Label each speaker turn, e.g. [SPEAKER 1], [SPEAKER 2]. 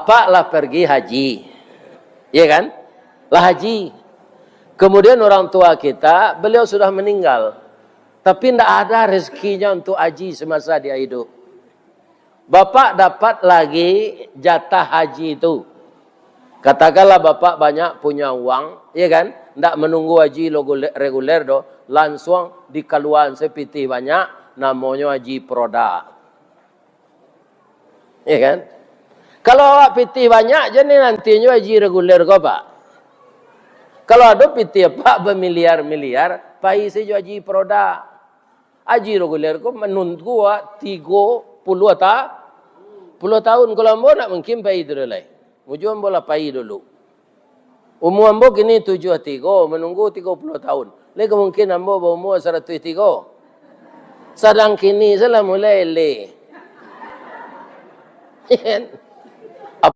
[SPEAKER 1] Bapak lah pergi haji, ya kan? Lah haji. Kemudian orang tua kita, beliau sudah meninggal. Tapi tidak ada rezekinya untuk haji semasa dia hidup. Bapak dapat lagi jatah haji itu. Katakanlah bapak banyak punya uang, ya kan? Tidak menunggu haji reguler do, langsung di keluaran seperti banyak, namanya haji proda. Ya kan? Kalau awak piti banyak, jadi nantinya haji reguler kau pak. Kalau ada piti pak bermiliar-miliar, pai saja haji proda. Haji reguler kau menunggu 30 tahun. Kalau ambo nak mungkin pai dulu lah. Muju ambo lah pai dulu. Umur ambo kini 73, menunggu 30 tahun. Lagi mungkin ambo berumur 103. Sedang kini salah mulai le.